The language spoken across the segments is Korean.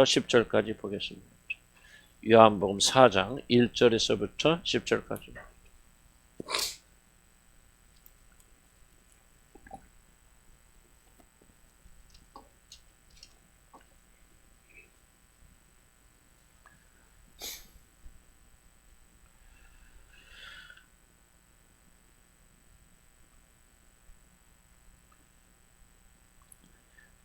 10절까지 보겠습니다. 요한복음 4장 1절에서부터 10절까지.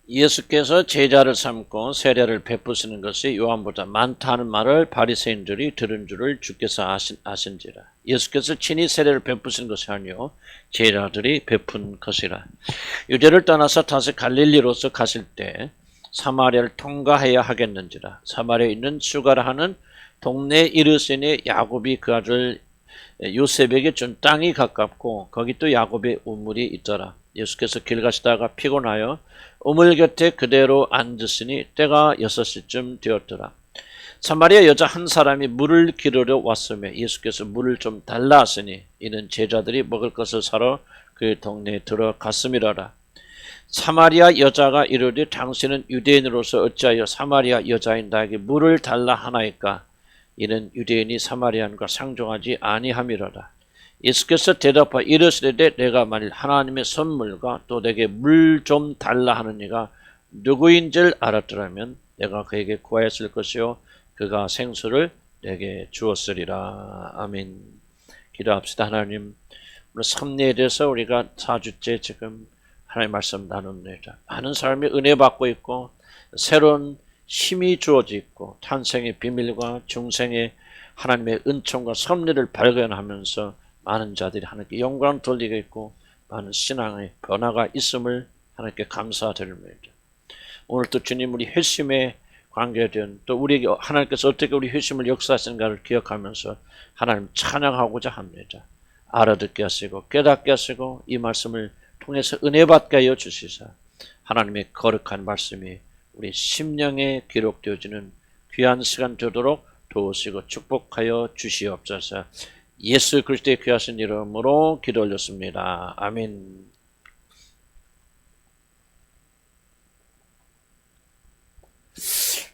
예수께서 제자를 삼고 세례를 베푸시는 것이 요한보다 많다는 말을 바리새인들이 들은 줄을 주께서 아신지라. 예수께서 친히 세례를 베푸신 것이 아니요 제자들이 베푼 것이라. 유대를 떠나서 다시 갈릴리로서 가실 때 사마리아를 통과해야 하겠는지라. 사마리아에 있는 수가라 하는 동네에 이르시니 야곱이 그 아들 요셉에게 준 땅이 가깝고 거기 또 야곱의 우물이 있더라. 예수께서 길 가시다가 피곤하여 우물 곁에 그대로 앉으시니 때가 6시쯤 되었더라. 사마리아 여자 한 사람이 물을 기르러 왔으며 예수께서 물을 좀 달라 하시니 이는 제자들이 먹을 것을 사러 그 동네에 들어갔음이라라. 사마리아 여자가 이르되 당신은 유대인으로서 어찌하여 사마리아 여자인 나에게 물을 달라 하나이까? 이는 유대인이 사마리아인과 상종하지 아니함이라라. 예수께서 대답하여 이르시되 내가 만일 하나님의 선물과 또 내게 물 좀 달라 하는 이가 누구인 줄 알았더라면 내가 그에게 구하였을 것이요 그가 생수를 내게 주었으리라. 아멘. 기도합시다. 하나님, 오늘 섭리에 대해서 우리가 4주째 지금 하나님의 말씀 나눕니다. 많은 사람이 은혜 받고 있고 새로운 힘이 주어져 있고 탄생의 비밀과 중생의 하나님의 은총과 섭리를 발견하면서 많은 자들이 하나님께 영광을 돌리고 있고 많은 신앙의 변화가 있음을 하나님께 감사드립니다. 오늘도 주님 우리 회심에 관계된 또 우리에게 하나님께서 어떻게 우리 회심을 역사하시는가를 기억하면서 하나님 찬양하고자 합니다. 알아듣게 하시고 깨닫게 하시고 이 말씀을 통해서 은혜 받게 하여 주시사 하나님의 거룩한 말씀이 우리 심령에 기록되어지는 귀한 시간 되도록 도우시고 축복하여 주시옵소서. 예수 그리스도의 귀하신 이름으로 기도 올렸습니다. 아멘.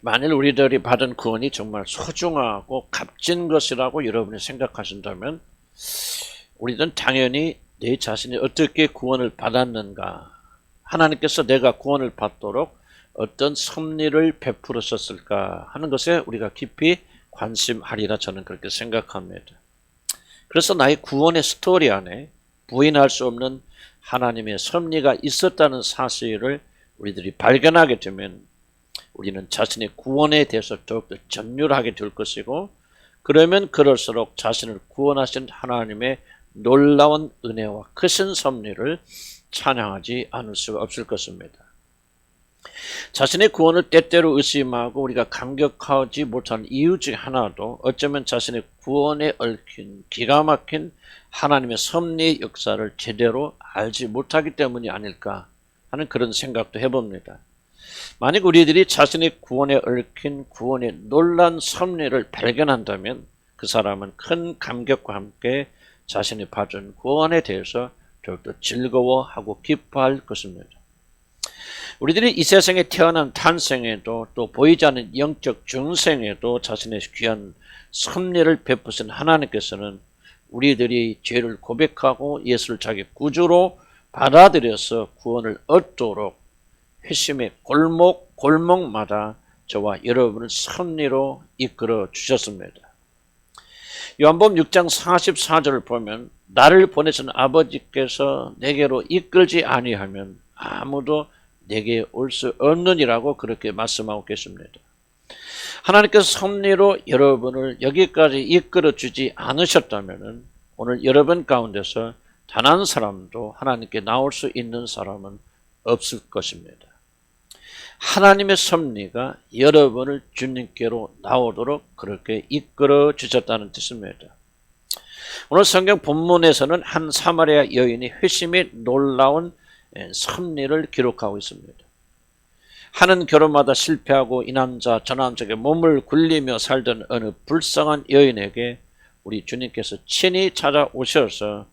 만일 우리들이 받은 구원이 정말 소중하고 값진 것이라고 여러분이 생각하신다면 우리는 당연히 내 자신이 어떻게 구원을 받았는가, 하나님께서 내가 구원을 받도록 어떤 섭리를 베풀으셨을까 하는 것에 우리가 깊이 관심하리라 저는 그렇게 생각합니다. 그래서 나의 구원의 스토리 안에 부인할 수 없는 하나님의 섭리가 있었다는 사실을 우리들이 발견하게 되면 우리는 자신의 구원에 대해서 더욱더 전율하게 될 것이고 그러면 그럴수록 자신을 구원하신 하나님의 놀라운 은혜와 크신 섭리를 찬양하지 않을 수가 없을 것입니다. 자신의 구원을 때때로 의심하고 우리가 감격하지 못하는 이유 중 하나도 어쩌면 자신의 구원에 얽힌 기가 막힌 하나님의 섭리의 역사를 제대로 알지 못하기 때문이 아닐까 하는 그런 생각도 해봅니다. 만약 우리들이 자신의 구원에 얽힌 구원의 놀라운 섭리를 발견한다면 그 사람은 큰 감격과 함께 자신이 받은 구원에 대해서 더욱더 즐거워하고 기뻐할 것입니다. 우리들이 이 세상에 태어난 탄생에도 또 보이지 않는 영적 중생에도 자신의 귀한 섭리를 베푸신 하나님께서는 우리들이 죄를 고백하고 예수를 자기 구주로 받아들여서 구원을 얻도록 회심의 골목마다 저와 여러분을 섭리로 이끌어 주셨습니다. 요한복음 6장 44절을 보면 나를 보내신 아버지께서 내게로 이끌지 아니하면 아무도 내게 올 수 없느니라고 그렇게 말씀하고 계십니다. 하나님께서 섭리로 여러분을 여기까지 이끌어 주지 않으셨다면 오늘 여러분 가운데서 단 한 사람도 하나님께 나올 수 있는 사람은 없을 것입니다. 하나님의 섭리가 여러분을 주님께로 나오도록 그렇게 이끌어 주셨다는 뜻입니다. 오늘 성경 본문에서는 한 사마리아 여인이 회심의 놀라운 섭리를 기록하고 있습니다. 하는 결혼마다 실패하고 이 남자 저 남자에게 몸을 굴리며 살던 어느 불쌍한 여인에게 우리 주님께서 친히 찾아오셔서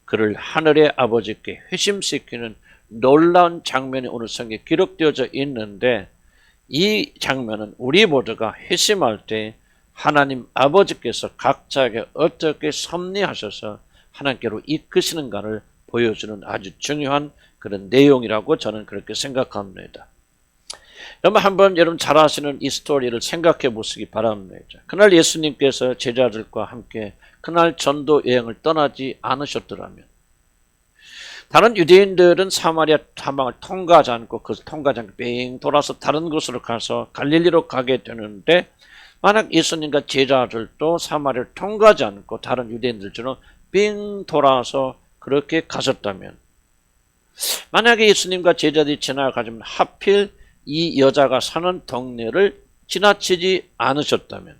그를 하늘의 아버지께 회심시키는 놀라운 장면이 오늘 성경에 기록되어져 있는데 이 장면은 우리 모두가 회심할 때 하나님 아버지께서 각자에게 어떻게 섭리하셔서 하나님께로 이끄시는가를 보여주는 아주 중요한 그런 내용이라고 저는 그렇게 생각합니다. 여러분 한번 여러분 잘 아시는 이 스토리를 생각해 보시기 바랍니다. 그날 예수님께서 제자들과 함께 그날 전도 여행을 떠나지 않으셨더라면 다른 유대인들은 사마리아 사막을 통과하지 않고 그것을 통과하지 않고 빙 돌아서 다른 곳으로 가서 갈릴리로 가게 되는데 만약 예수님과 제자들도 사마리아를 통과하지 않고 다른 유대인들처럼 빙 돌아서 그렇게 가셨다면 만약에 예수님과 제자들이 지나가지만 하필 이 여자가 사는 동네를 지나치지 않으셨다면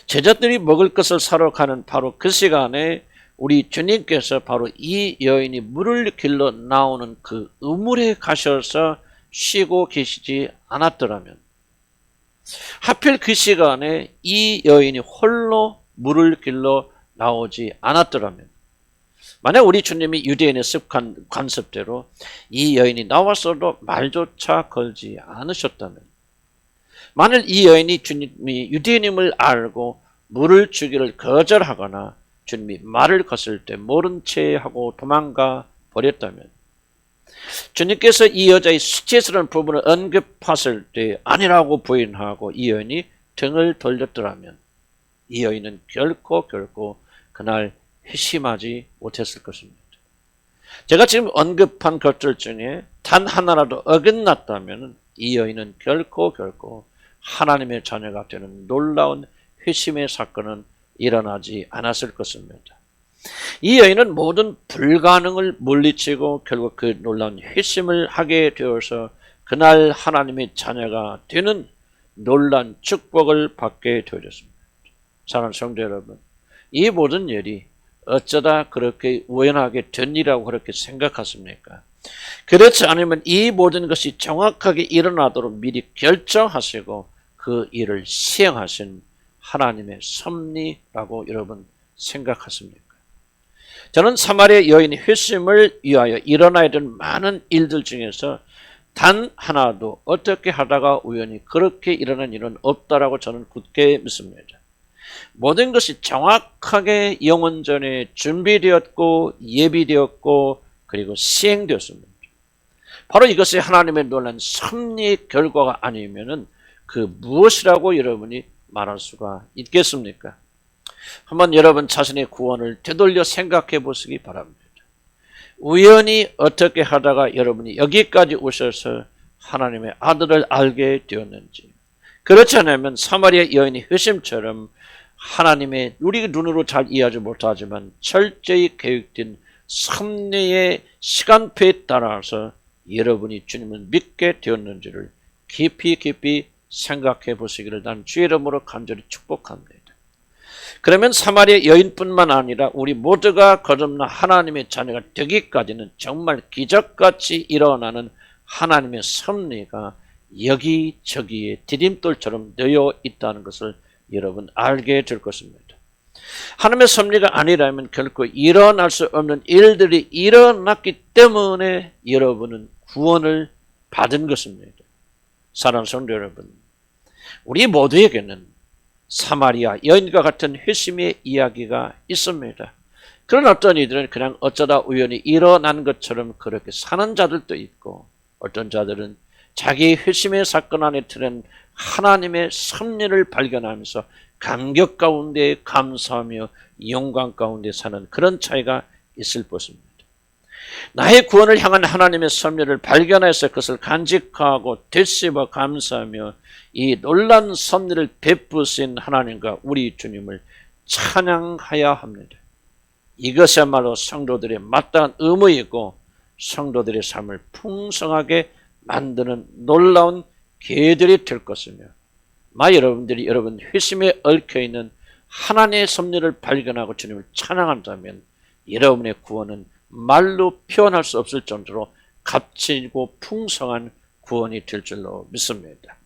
제자들이 먹을 것을 사러 가는 바로 그 시간에 우리 주님께서 바로 이 여인이 물을 길러 나오는 그 우물에 가셔서 쉬고 계시지 않았더라면 하필 그 시간에 이 여인이 홀로 물을 길러 나오지 않았더라면 만약 우리 주님이 유대인의 습관 관습대로 이 여인이 나왔어도 말조차 걸지 않으셨다면 만일 이 여인이 주님이 유대인임을 알고 물을 주기를 거절하거나 주님이 말을 걷을 때 모른 채 하고 도망가 버렸다면 주님께서 이 여자의 수치스러운 부분을 언급하실 때 아니라고 부인하고 이 여인이 등을 돌렸더라면 이 여인은 결코 그날 회심하지 못했을 것입니다. 제가 지금 언급한 것들 중에 단 하나라도 어긋났다면 이 여인은 결코 하나님의 자녀가 되는 놀라운 회심의 사건은 일어나지 않았을 것입니다. 이 여인은 모든 불가능을 물리치고 결국 그 놀라운 회심을 하게 되어서 그날 하나님의 자녀가 되는 놀라운 축복을 받게 되었습니다. 사랑하는 성도 여러분, 이 모든 일이 어쩌다 그렇게 우연하게 된 일이라고 그렇게 생각하십니까? 그렇지 않으면 이 모든 것이 정확하게 일어나도록 미리 결정하시고 그 일을 시행하신 하나님의 섭리라고 여러분 생각하십니까? 저는 사마리아 여인의 회심을 위하여 일어나야 되는 많은 일들 중에서 단 하나도 어떻게 하다가 우연히 그렇게 일어난 일은 없다라고 저는 굳게 믿습니다. 모든 것이 정확하게 영원전에 준비되었고 예비되었고 그리고 시행되었습니다. 바로 이것이 하나님의 놀라운 섭리의 결과가 아니면은 그 무엇이라고 여러분이 말할 수가 있겠습니까? 한번 여러분 자신의 구원을 되돌려 생각해 보시기 바랍니다. 우연히 어떻게 하다가 여러분이 여기까지 오셔서 하나님의 아들을 알게 되었는지, 그렇지 않으면 사마리아 여인의 회심처럼 하나님의 우리 눈으로 잘 이해하지 못하지만 철저히 계획된 섭리의 시간표에 따라서 여러분이 주님을 믿게 되었는지를 깊이 생각해 보시기를 난 주의 이름으로 간절히 축복합니다. 그러면 사마리아 여인뿐만 아니라 우리 모두가 거듭나 하나님의 자녀가 되기까지는 정말 기적같이 일어나는 하나님의 섭리가 여기저기에 디딤돌처럼 놓여 있다는 것을 여러분 알게 될 것입니다. 하나님의 섭리가 아니라면 결코 일어날 수 없는 일들이 일어났기 때문에 여러분은 구원을 받은 것입니다. 사랑하는 성도 여러분, 우리 모두에게는 사마리아 여인과 같은 회심의 이야기가 있습니다. 그런 어떤 이들은 그냥 어쩌다 우연히 일어난 것처럼 그렇게 사는 자들도 있고, 어떤 자들은 자기 회심의 사건 안에 들은 하나님의 섭리를 발견하면서 감격 가운데 감사하며 영광 가운데 사는 그런 차이가 있을 것입니다. 나의 구원을 향한 하나님의 섭리를 발견해서 그것을 간직하고 되씹어 감사하며 이 놀라운 섭리를 베푸신 하나님과 우리 주님을 찬양해야 합니다. 이것이야말로 성도들의 마땅한 의무이고 성도들의 삶을 풍성하게 만드는 놀라운 계들이 될 것이며, 여러분들이 여러분 회심에 얽혀있는 하나님의 섭리를 발견하고 주님을 찬양한다면 여러분의 구원은 말로 표현할 수 없을 정도로 값지고 풍성한 구원이 될 줄로 믿습니다.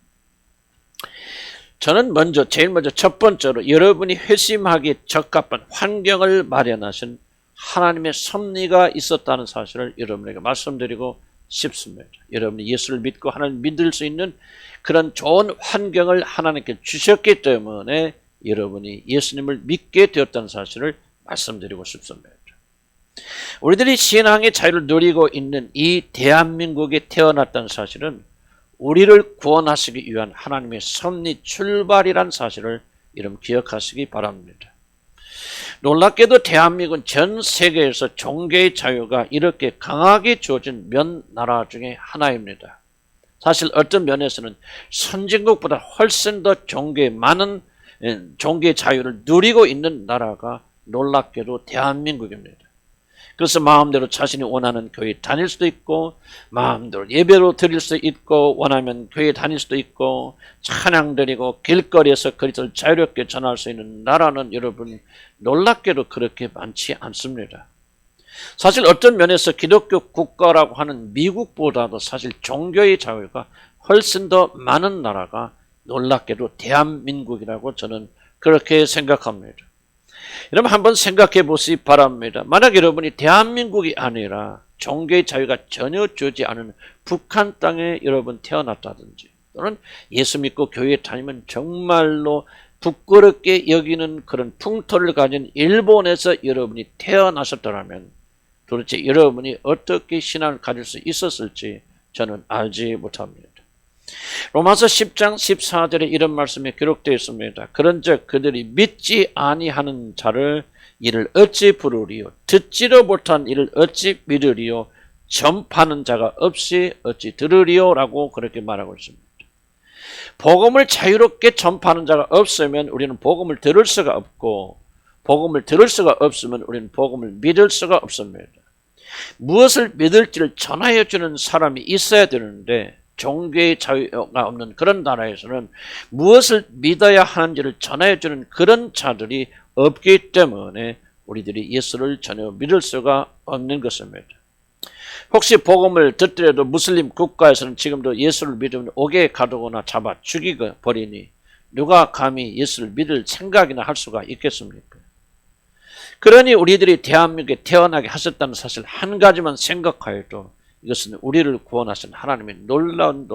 저는 제일 먼저 첫 번째로 여러분이 회심하기에 적합한 환경을 마련하신 하나님의 섭리가 있었다는 사실을 여러분에게 말씀드리고 싶습니다. 여러분이 예수를 믿고 하나님 믿을 수 있는 그런 좋은 환경을 하나님께 주셨기 때문에 여러분이 예수님을 믿게 되었다는 사실을 말씀드리고 싶습니다. 우리들이 신앙의 자유를 누리고 있는 이 대한민국에 태어났다는 사실은 우리를 구원하시기 위한 하나님의 섭리 출발이란 사실을 여러분 기억하시기 바랍니다. 놀랍게도 대한민국은 전 세계에서 종교의 자유가 이렇게 강하게 주어진 몇 나라 중에 하나입니다. 사실 어떤 면에서는 선진국보다 훨씬 더 많은 종교의 자유를 누리고 있는 나라가 놀랍게도 대한민국입니다. 그래서 마음대로 자신이 원하는 교회에 다닐 수도 있고 마음대로 예배로 드릴 수 있고 원하면 교회에 다닐 수도 있고 찬양 드리고 길거리에서 그리스도를 자유롭게 전할 수 있는 나라는 여러분 놀랍게도 그렇게 많지 않습니다. 사실 어떤 면에서 기독교 국가라고 하는 미국보다도 사실 종교의 자유가 훨씬 더 많은 나라가 놀랍게도 대한민국이라고 저는 그렇게 생각합니다. 여러분 한번 생각해 보시기 바랍니다. 만약 여러분이 대한민국이 아니라 종교의 자유가 전혀 주지 않은 북한 땅에 여러분 태어났다든지 또는 예수 믿고 교회에 다니면 정말로 부끄럽게 여기는 그런 풍토를 가진 일본에서 여러분이 태어나셨더라면 도대체 여러분이 어떻게 신앙을 가질 수 있었을지 저는 알지 못합니다. 로마서 10장 14절에 이런 말씀이 기록되어 있습니다. 그런즉 그들이 믿지 아니하는 자를 이를 어찌 부르리요 듣지도 못한 이를 어찌 믿으리요 전파하는 자가 없이 어찌 들으리요 라고 그렇게 말하고 있습니다. 복음을 자유롭게 전파하는 자가 없으면 우리는 복음을 들을 수가 없고 복음을 들을 수가 없으면 우리는 복음을 믿을 수가 없습니다. 무엇을 믿을지를 전하여 주는 사람이 있어야 되는데 종교의 자유가 없는 그런 나라에서는 무엇을 믿어야 하는지를 전하여 주는 그런 자들이 없기 때문에 우리들이 예수를 전혀 믿을 수가 없는 것입니다. 혹시 복음을 듣더라도 무슬림 국가에서는 지금도 예수를 믿으면 옥에 가두거나 잡아 죽이고 버리니 누가 감히 예수를 믿을 생각이나 할 수가 있겠습니까? 그러니 우리들이 대한민국에 태어나게 하셨다는 사실 한 가지만 생각하여도 이것은 우리를 구원하신 하나님의 놀라운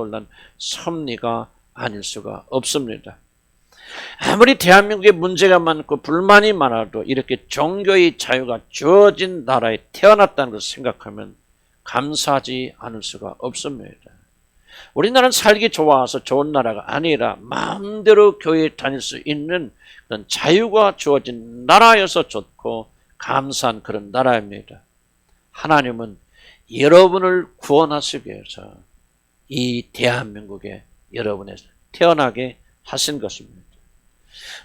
섭리가 아닐 수가 없습니다. 아무리 대한민국에 문제가 많고 불만이 많아도 이렇게 종교의 자유가 주어진 나라에 태어났다는 것을 생각하면 감사하지 않을 수가 없습니다. 우리나라는 살기 좋아서 좋은 나라가 아니라 마음대로 교회에 다닐 수 있는 그런 자유가 주어진 나라여서 좋고 감사한 그런 나라입니다. 하나님은 여러분을 구원하시기 위해서 이 대한민국에 여러분이 태어나게 하신 것입니다.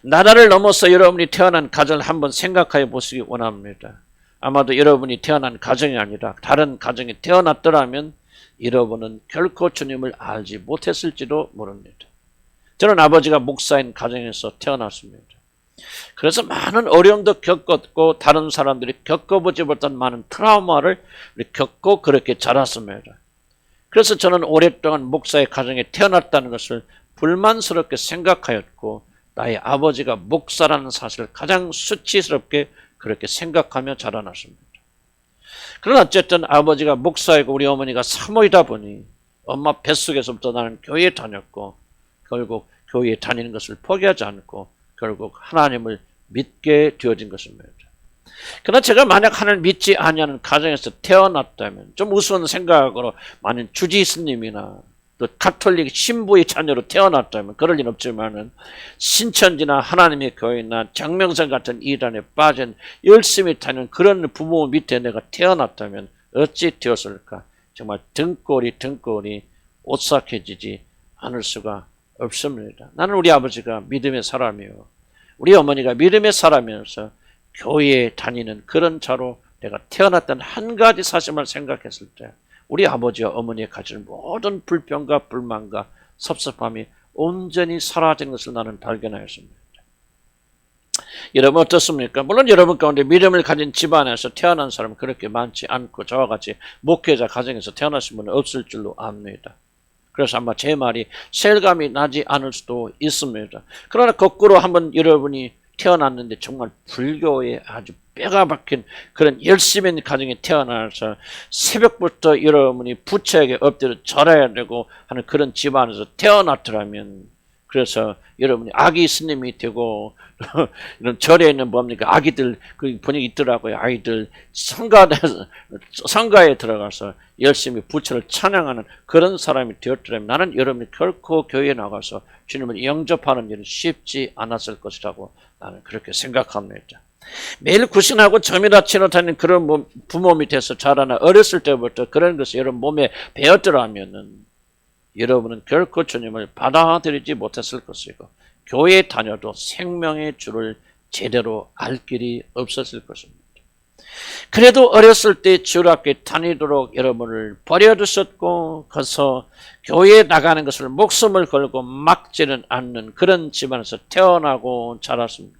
나라를 넘어서 여러분이 태어난 가정을 한번 생각해 보시기 원합니다. 아마도 여러분이 태어난 가정이 아니라 다른 가정에 태어났더라면 여러분은 결코 주님을 알지 못했을지도 모릅니다. 저는 아버지가 목사인 가정에서 태어났습니다. 그래서 많은 어려움도 겪었고 다른 사람들이 겪어보지 못한 많은 트라우마를 겪고 그렇게 자랐습니다. 그래서 저는 오랫동안 목사의 가정에 태어났다는 것을 불만스럽게 생각하였고 나의 아버지가 목사라는 사실을 가장 수치스럽게 그렇게 생각하며 자라났습니다. 그러나 어쨌든 아버지가 목사이고 우리 어머니가 사모이다 보니 엄마 뱃속에서부터 나는 교회에 다녔고 결국 교회에 다니는 것을 포기하지 않고 결국 하나님을 믿게 되어진 것입니다. 그러나 제가 만약 하나님을 믿지 아니하는 가정에서 태어났다면 좀 우스운 생각으로 만약 주지 스님이나 또 가톨릭 신부의 자녀로 태어났다면 그럴 일 없지만은 신천지나 하나님의 교회나 장명선 같은 이단에 빠진 열심히 다니는 그런 부모 밑에 내가 태어났다면 어찌 되었을까? 정말 등골이 오싹해지지 않을 수가 없습니다. 나는 우리 아버지가 믿음의 사람이요 우리 어머니가 믿음의 사람이어서 교회에 다니는 그런 자로 내가 태어났다는 한 가지 사실만 생각했을 때 우리 아버지와 어머니의 가진 모든 불평과 불만과 섭섭함이 온전히 사라진 것을 나는 발견하였습니다. 여러분 어떻습니까? 물론 여러분 가운데 믿음을 가진 집안에서 태어난 사람은 그렇게 많지 않고 저와 같이 목회자 가정에서 태어나신 분은 없을 줄로 압니다. 그래서 아마 제 말이 실감이 나지 않을 수도 있습니다. 그러나 거꾸로 한번 여러분이 태어났는데 정말 불교에 아주 뼈가 박힌 그런 열심히 있는 가정에 태어나서 새벽부터 여러분이 부처에게 엎드려 절해야 되고 하는 그런 집안에서 태어났더라면, 그래서 여러분이 아기 스님이 되고 이런 절에 있는 뭡니까 아기들 그 분위기 있더라고요. 아이들 성가에 들어가서 열심히 부처를 찬양하는 그런 사람이 되었더라면 나는 여러분이 결코 교회에 나가서 주님을 영접하는 일은 쉽지 않았을 것이라고 나는 그렇게 생각합니다. 매일 구신하고 점이라 치러 다니는 그런 부모 밑에서 자라나 어렸을 때부터 그런 것이 여러분 몸에 배었더라면은 여러분은 결코 주님을 받아들이지 못했을 것이고 교회에 다녀도 생명의 주를 제대로 알 길이 없었을 것입니다. 그래도 어렸을 때 주일학교에 다니도록 여러분을 버려두셨고 거기서 교회에 나가는 것을 목숨을 걸고 막지는 않는 그런 집안에서 태어나고 자랐습니다.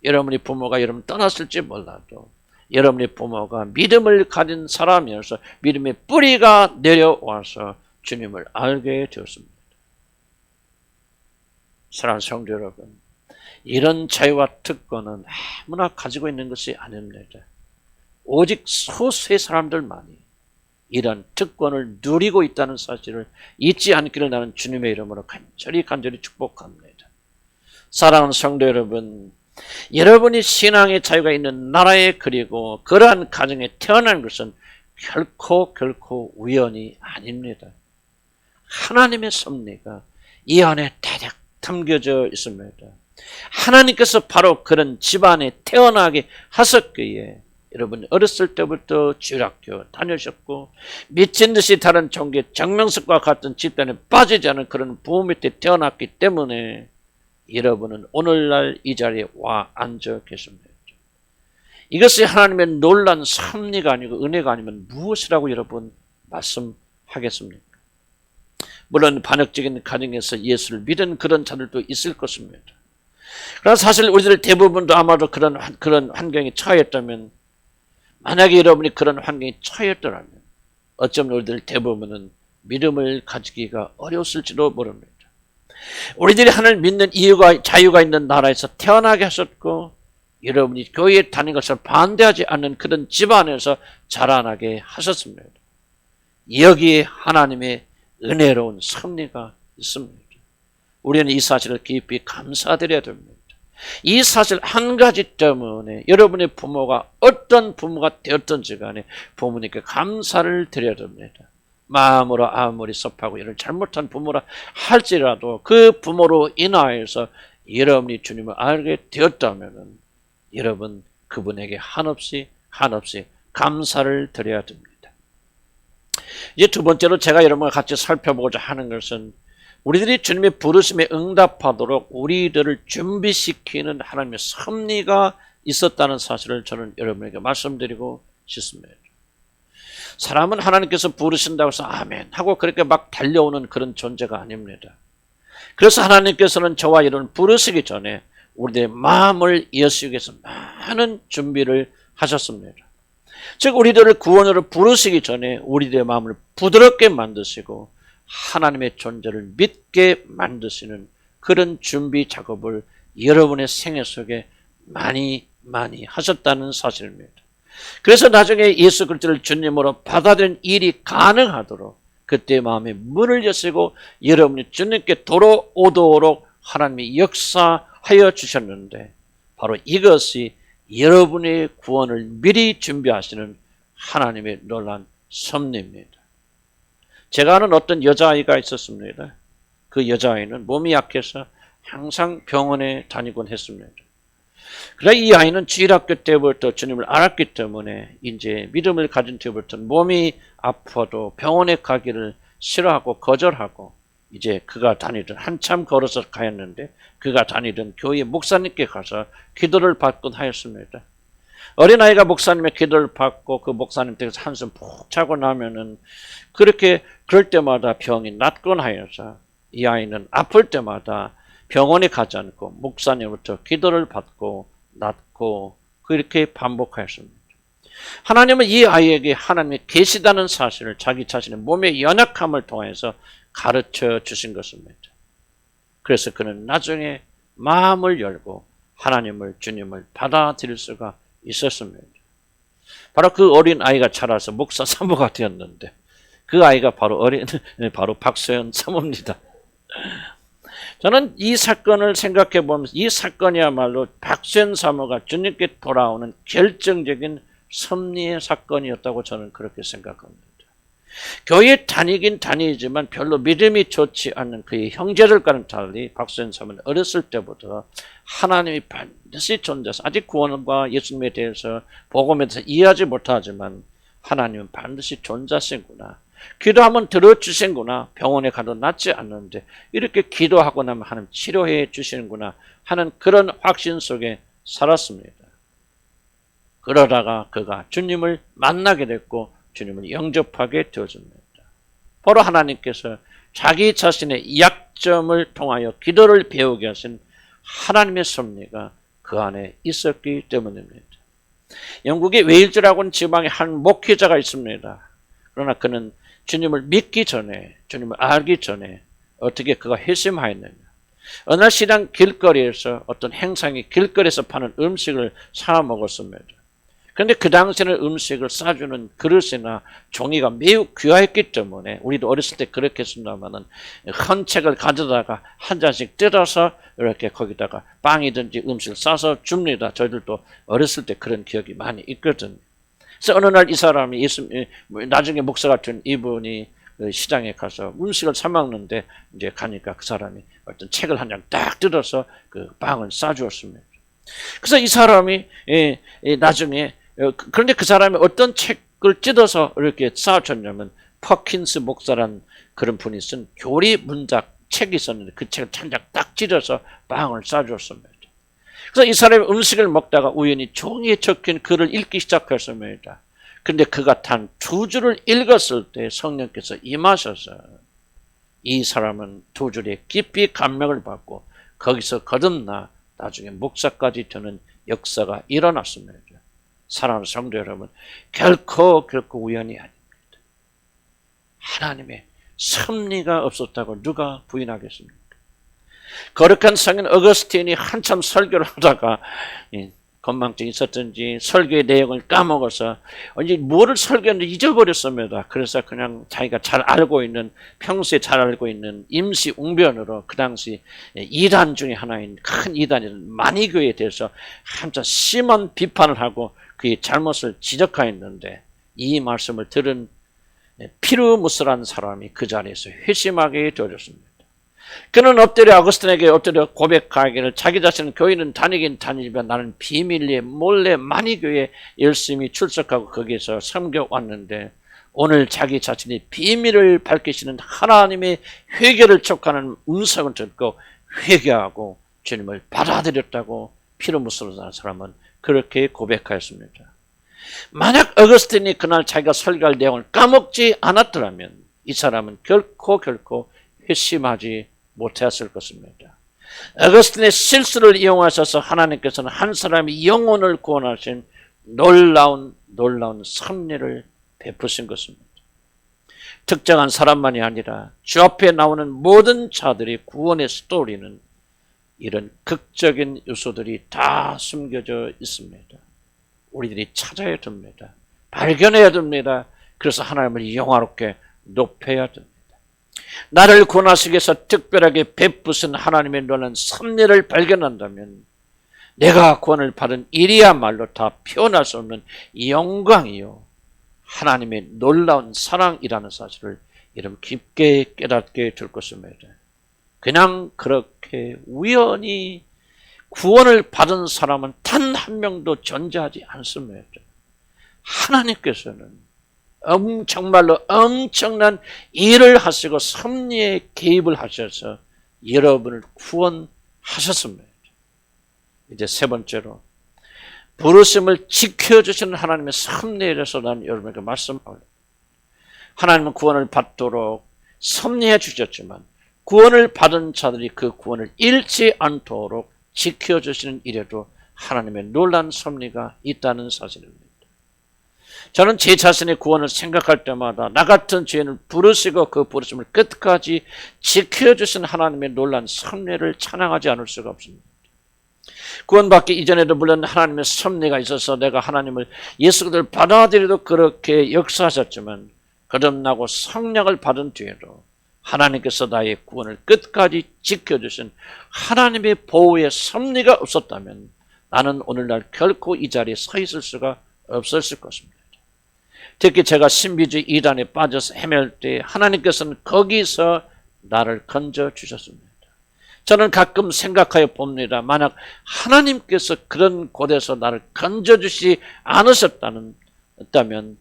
여러분의 부모가 여러분 떠났을지 몰라도 여러분의 부모가 믿음을 가진 사람이어서 믿음의 뿌리가 내려와서 주님을 알게 되었습니다. 사랑하는 성도 여러분, 이런 자유와 특권은 아무나 가지고 있는 것이 아닙니다. 오직 소수의 사람들만이 이런 특권을 누리고 있다는 사실을 잊지 않기를 나는 주님의 이름으로 간절히 축복합니다. 사랑하는 성도 여러분, 여러분이 신앙의 자유가 있는 나라에 그리고 그러한 가정에 태어난 것은 결코 우연이 아닙니다. 하나님의 섭리가 이 안에 대략 담겨져 있습니다. 하나님께서 바로 그런 집안에 태어나게 하셨기에 여러분 어렸을 때부터 주일학교 다니셨고 미친 듯이 다른 종교 정명석과 같은 집단에 빠지지 않은 그런 부모 밑에 태어났기 때문에 여러분은 오늘날 이 자리에 와 앉아 계십니다. 이것이 하나님의 놀라운 섭리가 아니고 은혜가 아니면 무엇이라고 여러분 말씀하겠습니까? 물론 반역적인 가정에서 예수를 믿은 그런 자들도 있을 것입니다. 그러나 사실 우리들 대부분도 아마도 그런 환경에 처했다면, 만약에 여러분이 그런 환경에 처했더라면 어쩌면 우리들 대부분은 믿음을 가지기가 어려웠을지도 모릅니다. 우리들이 하나님을 믿는 이유가 자유가 있는 나라에서 태어나게 하셨고 여러분이 교회에 다니는 것을 반대하지 않는 그런 집안에서 자라나게 하셨습니다. 여기에 하나님의 은혜로운 섭리가 있습니다. 우리는 이 사실을 깊이 감사드려야 됩니다. 이 사실 한 가지 때문에 여러분의 부모가 어떤 부모가 되었든지 간에 부모님께 감사를 드려야 됩니다. 마음으로 아무리 섭하고 이런 잘못한 부모라 할지라도 그 부모로 인하여서 여러분이 주님을 알게 되었다면 여러분 그분에게 한없이 감사를 드려야 됩니다. 이제 두 번째로 제가 여러분과 같이 살펴보고자 하는 것은 우리들이 주님의 부르심에 응답하도록 우리들을 준비시키는 하나님의 섭리가 있었다는 사실을 저는 여러분에게 말씀드리고 싶습니다. 사람은 하나님께서 부르신다고 해서 아멘 하고 그렇게 막 달려오는 그런 존재가 아닙니다. 그래서 하나님께서는 저와 여러분을 부르시기 전에 우리들의 마음을 이어쓰기 위해서 많은 준비를 하셨습니다. 즉 우리들을 구원으로 부르시기 전에 우리들의 마음을 부드럽게 만드시고 하나님의 존재를 믿게 만드시는 그런 준비 작업을 여러분의 생애 속에 많이 하셨다는 사실입니다. 그래서 나중에 예수 그리스도를 주님으로 받아들인 일이 가능하도록 그때 마음의 문을 여시고 여러분이 주님께 돌아오도록 하나님이 역사하여 주셨는데 바로 이것이 여러분의 구원을 미리 준비하시는 하나님의 놀라운 섭리입니다. 제가 아는 어떤 여자아이가 있었습니다. 그 여자아이는 몸이 약해서 항상 병원에 다니곤 했습니다. 그러나 이 아이는 주일학교 때부터 주님을 알았기 때문에 이제 믿음을 가진 때부터 몸이 아파도 병원에 가기를 싫어하고 거절하고 이제 그가 다니던 한참 걸어서 가였는데 그가 다니던 교회 목사님께 가서 기도를 받곤 하였습니다. 어린아이가 목사님의 기도를 받고 그 목사님 댁에서 한숨 푹 자고 나면은 그럴 때마다 병이 낫곤 하여서 이 아이는 아플 때마다 병원에 가지 않고 목사님으로부터 기도를 받고 낫고 그렇게 반복하였습니다. 하나님은 이 아이에게 하나님이 계시다는 사실을 자기 자신의 몸의 연약함을 통해서 가르쳐 주신 것입니다. 그래서 그는 나중에 마음을 열고 하나님을, 주님을 받아들일 수가 있었습니다. 바로 그 어린 아이가 자라서 목사 사모가 되었는데 그 아이가 바로 박소연 사모입니다. 저는 이 사건을 생각해 보면서 이 사건이야말로 박소연 사모가 주님께 돌아오는 결정적인 섭리의 사건이었다고 저는 그렇게 생각합니다. 교회 다니긴 다니지만 별로 믿음이 좋지 않는 그의 형제들과는 달리 박소연 사모는 어렸을 때부터 하나님이 반드시 존재해서 아직 구원과 예수님에 대해서 복음에 대해서 이해하지 못하지만 하나님은 반드시 존재하시구나. 기도하면 들어주시는구나. 병원에 가도 낫지 않는데 이렇게 기도하고 나면 하나님 치료해 주시는구나 하는 그런 확신 속에 살았습니다. 그러다가 그가 주님을 만나게 됐고 주님을 영접하게 되어집니다. 바로 하나님께서 자기 자신의 약점을 통하여 기도를 배우게 하신 하나님의 섭리가 그 안에 있었기 때문입니다. 영국의 웨일즈라고 하는 지방에 한 목회자가 있습니다. 그러나 그는 주님을 믿기 전에, 주님을 알기 전에 어떻게 그가 회심하였느냐. 어느 날 시장 길거리에서 어떤 행상이 길거리에서 파는 음식을 사 먹었습니다. 그런데 그 당시에는 음식을 싸주는 그릇이나 종이가 매우 귀하였기 때문에 우리도 어렸을 때 그렇게 했습니다마는 헌 책을 가져다가 한 잔씩 뜯어서 이렇게 거기다가 빵이든지 음식을 싸서 줍니다. 저희들도 어렸을 때 그런 기억이 많이 있거든요. 그래서 어느 날 이 사람이 나중에 목사가 된 이분이 시장에 가서 음식을 사 먹는데 이제 가니까 그 사람이 어떤 책을 한 장 딱 뜯어서 그 빵을 싸주었습니다. 그래서 이 사람이 나중에 그런데 그 사람이 어떤 책을 찢어서 이렇게 쌓아줬냐면 퍼킨스 목사란 그런 분이 쓴 교리 문작 책이 있었는데 그 책을 한 장 딱 찢어서 빵을 싸줬습니다. 그래서 이 사람이 음식을 먹다가 우연히 종이에 적힌 글을 읽기 시작했습니다. 그런데 그가 단 2줄을 읽었을 때 성령께서 임하셔서 이 사람은 2줄에 깊이 감명을 받고 거기서 거듭나 나중에 목사까지 되는 역사가 일어났습니다. 사랑하는 성도 여러분, 결코 우연이 아닙니다. 하나님의 섭리가 없었다고 누가 부인하겠습니까? 거룩한 성인 어거스틴이 한참 설교를 하다가 건망증이 있었든지 설교의 내용을 까먹어서 언제 뭐를 설교했는지 잊어버렸습니다. 그래서 그냥 자기가 잘 알고 있는 평소에 잘 알고 있는 임시 웅변으로 그 당시 이단 중에 하나인 큰 이단인 마니교에 대해서 한참 심한 비판을 하고 그의 잘못을 지적하였는데 이 말씀을 들은 피르무스라는 사람이 그 자리에서 회심하게 되어졌습니다. 그는 엎드려 아구스틴에게 엎드려 고백하기를 자기 자신은 교회는 다니긴 다니지만 나는 비밀리에 몰래 마니교에 열심히 출석하고 거기에서 섬겨왔는데 오늘 자기 자신이 비밀을 밝히시는 하나님의 회개를 촉하는 음성을 듣고 회개하고 주님을 받아들였다고 피르무스라는 사람은 그렇게 고백하였습니다. 만약 어거스틴이 그날 자기가 설교할 내용을 까먹지 않았더라면 이 사람은 결코 회심하지 못했을 것입니다. 어거스틴의 실수를 이용하셔서 하나님께서는 한 사람의 영혼을 구원하신 놀라운 섭리를 베푸신 것입니다. 특정한 사람만이 아니라 주 앞에 나오는 모든 자들의 구원의 스토리는 이런 극적인 요소들이 다 숨겨져 있습니다. 우리들이 찾아야 됩니다. 발견해야 됩니다. 그래서 하나님을 영화롭게 높여야 됩니다. 나를 구원하시기 위해서 특별하게 베푸신 하나님의 놀라운 섭리를 발견한다면 내가 구원을 받은 일이야말로 다 표현할 수 없는 영광이요 하나님의 놀라운 사랑이라는 사실을 여러분 깊게 깨닫게 될 것입니다. 그냥 그렇게 우연히 구원을 받은 사람은 단 한 명도 존재하지 않습니다. 하나님께서는 정말로 엄청난 일을 하시고 섭리에 개입을 하셔서 여러분을 구원하셨습니다. 이제 세 번째로 부르심을 지켜주시는 하나님의 섭리에 대해서 난 여러분에게 말씀합니다. 하나님은 구원을 받도록 섭리해 주셨지만 구원을 받은 자들이 그 구원을 잃지 않도록 지켜주시는 일에도 하나님의 놀라운 섭리가 있다는 사실입니다. 저는 제 자신의 구원을 생각할 때마다 나 같은 죄인을 부르시고 그 부르심을 끝까지 지켜주신 하나님의 놀라운 섭리를 찬양하지 않을 수가 없습니다. 구원받기 이전에도 물론 하나님의 섭리가 있어서 내가 하나님을 예수 그리스도를 받아들여도 그렇게 역사하셨지만 거듭나고 성령을 받은 뒤에도 하나님께서 나의 구원을 끝까지 지켜주신 하나님의 보호의 섭리가 없었다면 나는 오늘날 결코 이 자리에 서 있을 수가 없었을 것입니다. 특히 제가 신비주의 이단에 빠져서 헤맬 때 하나님께서는 거기서 나를 건져주셨습니다. 저는 가끔 생각하여 봅니다. 만약 하나님께서 그런 곳에서 나를 건져주시 않으셨다면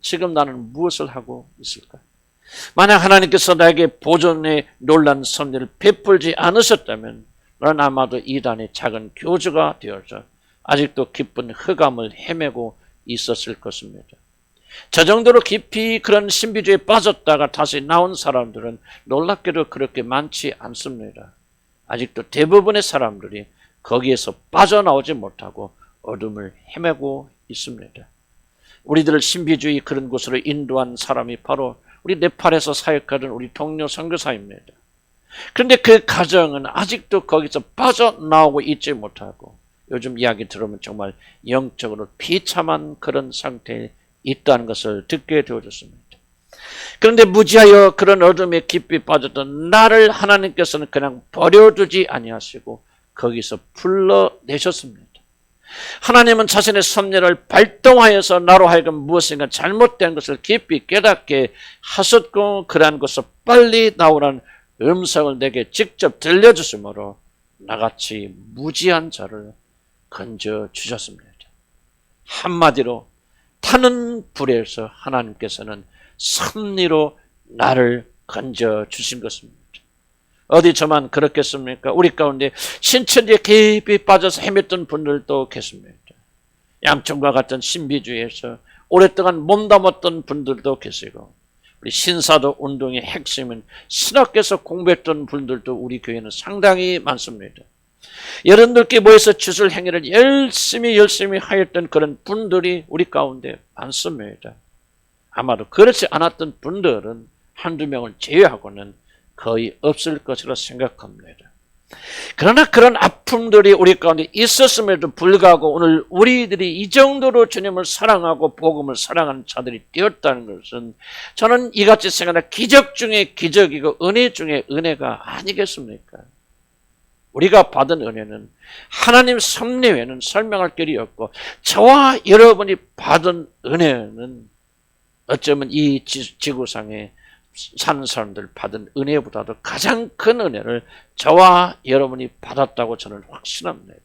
지금 나는 무엇을 하고 있을까? 만약 하나님께서 나에게 보존의 놀란 섭리를 베풀지 않으셨다면 나는 아마도 이단의 작은 교주가 되어서 아직도 기쁜 흑암을 헤매고 있었을 것입니다. 저 정도로 깊이 그런 신비주의에 빠졌다가 다시 나온 사람들은 놀랍게도 그렇게 많지 않습니다. 아직도 대부분의 사람들이 거기에서 빠져나오지 못하고 어둠을 헤매고 있습니다. 우리들을 신비주의 그런 곳으로 인도한 사람이 바로 우리 네팔에서 사역하던 우리 동료 선교사입니다. 그런데 그 가정은 아직도 거기서 빠져나오고 있지 못하고 요즘 이야기 들으면 정말 영적으로 비참한 그런 상태에 있다는 것을 듣게 되어졌습니다. 그런데 무지하여 그런 어둠에 깊이 빠졌던 나를 하나님께서는 그냥 버려두지 아니하시고 거기서 불러내셨습니다. 하나님은 자신의 섭리를 발동하여서 나로 하여금 무엇인가 잘못된 것을 깊이 깨닫게 하셨고 그러한 것을 빨리 나오라는 음성을 내게 직접 들려주심으로 나같이 무지한 자를 건져주셨습니다. 한마디로 타는 불에서 하나님께서는 섭리로 나를 건져주신 것입니다. 어디 저만 그렇겠습니까? 우리 가운데 신천지에 깊이 빠져서 헤맸던 분들도 계십니다. 양천과 같은 신비주의에서 오랫동안 몸담았던 분들도 계시고 우리 신사도 운동의 핵심은 신학교에서 공부했던 분들도 우리 교회는 상당히 많습니다. 여러분들께 모여서 주술 행위를 열심히 하였던 그런 분들이 우리 가운데 많습니다. 아마도 그렇지 않았던 분들은 한두 명을 제외하고는 거의 없을 것이라 생각합니다. 그러나 그런 아픔들이 우리 가운데 있었음에도 불구하고 오늘 우리들이 이 정도로 주님을 사랑하고 복음을 사랑하는 자들이 되었다는 것은 저는 이같이 생각하는 기적 중에 기적이고 은혜 중에 은혜가 아니겠습니까? 우리가 받은 은혜는 하나님 섭리 외에는 설명할 길이 없고 저와 여러분이 받은 은혜는 어쩌면 이 지구상에 사는 사람들 받은 은혜보다도 가장 큰 은혜를 저와 여러분이 받았다고 저는 확신합니다.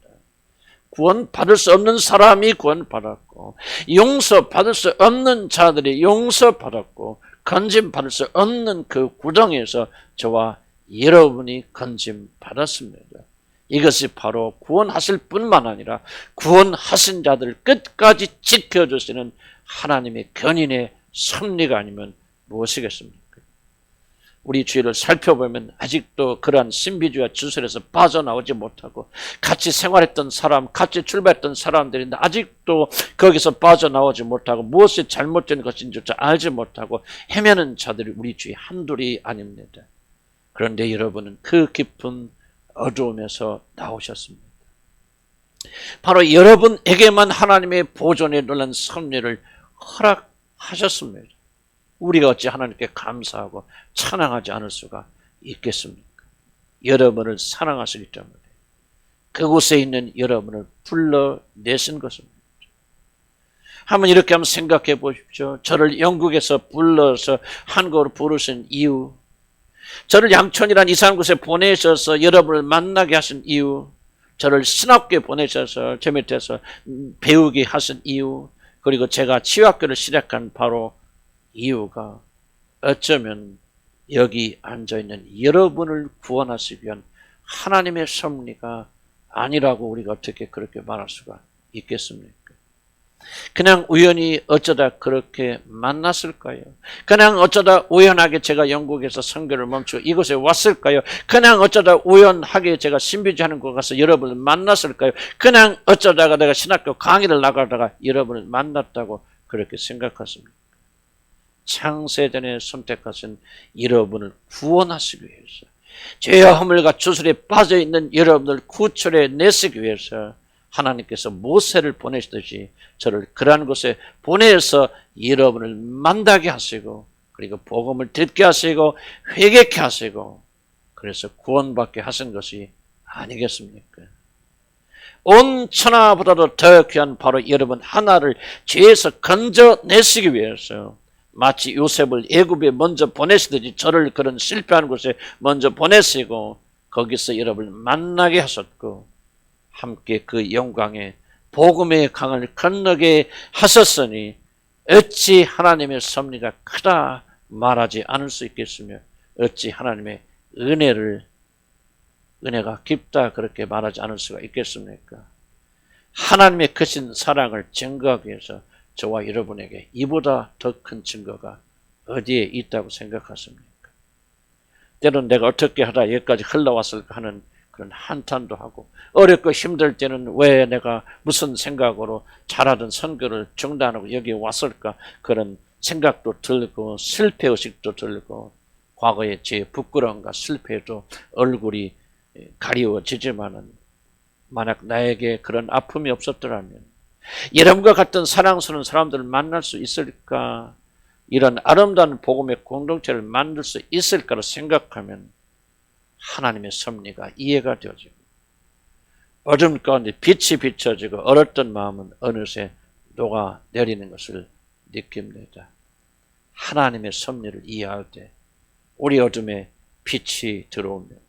구원받을 수 없는 사람이 구원받았고 용서받을 수 없는 자들이 용서받았고 건짐받을 수 없는 그 구덩이에서 저와 여러분이 건짐받았습니다. 이것이 바로 구원하실 뿐만 아니라 구원하신 자들을 끝까지 지켜주시는 하나님의 견인의 섭리가 아니면 무엇이겠습니까? 우리 주위를 살펴보면 아직도 그러한 신비주의와 주술에서 빠져나오지 못하고 같이 생활했던 사람, 같이 출발했던 사람들인데 아직도 거기서 빠져나오지 못하고 무엇이 잘못된 것인지조차 알지 못하고 헤매는 자들이 우리 주위 한둘이 아닙니다. 그런데 여러분은 그 깊은 어두움에서 나오셨습니다. 바로 여러분에게만 하나님의 보존에 놀란 섭리를 허락하셨습니다. 우리가 어찌 하나님께 감사하고 찬양하지 않을 수가 있겠습니까? 여러분을 사랑하시기 때문에 그곳에 있는 여러분을 불러내신 것입니다. 한번 이렇게 한번 생각해 보십시오. 저를 영국에서 불러서 한국으로 부르신 이유, 저를 양천이라는 이상한 곳에 보내셔서 여러분을 만나게 하신 이유, 저를 신학교에 보내셔서 제 밑에서 배우게 하신 이유, 그리고 제가 치유학교를 시작한 바로 이유가 어쩌면 여기 앉아있는 여러분을 구원하시기 위한 하나님의 섭리가 아니라고 우리가 어떻게 그렇게 말할 수가 있겠습니까? 그냥 우연히 어쩌다 그렇게 만났을까요? 그냥 어쩌다 우연하게 제가 영국에서 선교를 멈추고 이곳에 왔을까요? 그냥 어쩌다 우연하게 제가 신비주의하는 곳 가서 여러분을 만났을까요? 그냥 어쩌다가 내가 신학교 강의를 나가다가 여러분을 만났다고 그렇게 생각하십니까? 창세전에 선택하신 여러분을 구원하시기 위해서, 죄와 허물과 주술에 빠져있는 여러분을 구출해 내시기 위해서 하나님께서 모세를 보내시듯이 저를 그러한 곳에 보내서 여러분을 만나게 하시고 그리고 복음을 듣게 하시고 회개케 하시고 그래서 구원받게 하신 것이 아니겠습니까? 온 천하보다도 더 귀한 바로 여러분 하나를 죄에서 건져내시기 위해서 마치 요셉을 애굽에 먼저 보내시듯이 저를 그런 실패한 곳에 먼저 보내시고 거기서 여러분을 만나게 하셨고 함께 그 영광의 복음의 강을 건너게 하셨으니 어찌 하나님의 섭리가 크다 말하지 않을 수 있겠으며 어찌 하나님의 은혜가 깊다 그렇게 말하지 않을 수가 있겠습니까? 하나님의 크신 사랑을 증거하기 위해서 저와 여러분에게 이보다 더 큰 증거가 어디에 있다고 생각하십니까? 때로는 내가 어떻게 하다 여기까지 흘러왔을까 하는 그런 한탄도 하고 어렵고 힘들 때는 왜 내가 무슨 생각으로 잘하던 선교를 중단하고 여기 왔을까 그런 생각도 들고 실패의식도 들고 과거의 제 부끄러움과 실패도 얼굴이 가리워지지만은 만약 나에게 그런 아픔이 없었더라면 여러분과 같은 사랑스러운 사람들을 만날 수 있을까? 이런 아름다운 복음의 공동체를 만들 수 있을까를 생각하면 하나님의 섭리가 이해가 되어지고 어둠 가운데 빛이 비춰지고 얼었던 마음은 어느새 녹아내리는 것을 느낍니다. 하나님의 섭리를 이해할 때 우리 어둠에 빛이 들어옵니다.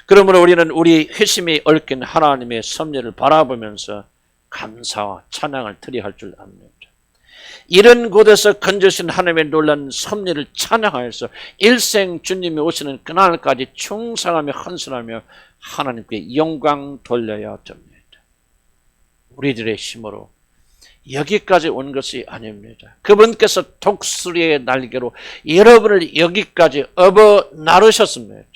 그러므로 우리는 우리 회심이 얽힌 하나님의 섭리를 바라보면서 감사와 찬양을 드려야 할 줄 압니다. 이런 곳에서 건져신 하나님의 놀라운 섭리를 찬양하여서 일생 주님이 오시는 그날까지 충성하며 헌신하며 하나님께 영광 돌려야 됩니다. 우리들의 힘으로 여기까지 온 것이 아닙니다. 그분께서 독수리의 날개로 여러분을 여기까지 업어 나르셨습니다.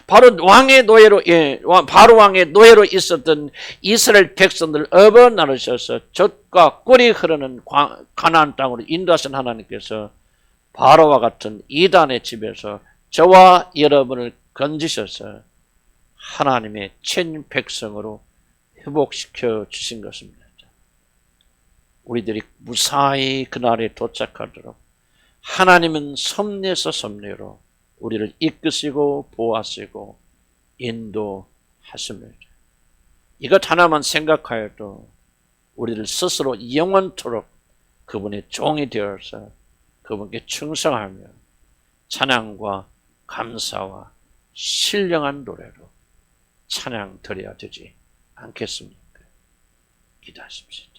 바로 왕의 노예로 있었던 이스라엘 백성들 업어 나르셔서 젖과 꿀이 흐르는 가나안 땅으로 인도하신 하나님께서 바로와 같은 이단의 집에서 저와 여러분을 건지셔서 하나님의 친 백성으로 회복시켜 주신 것입니다. 우리들이 무사히 그날에 도착하도록 하나님은 섭리에서 섭리로 우리를 이끄시고 보호하시고 인도하십니다. 이것 하나만 생각하여도 우리를 스스로 영원토록 그분의 종이 되어서 그분께 충성하며 찬양과 감사와 신령한 노래로 찬양 드려야 되지 않겠습니까? 기도하십시오.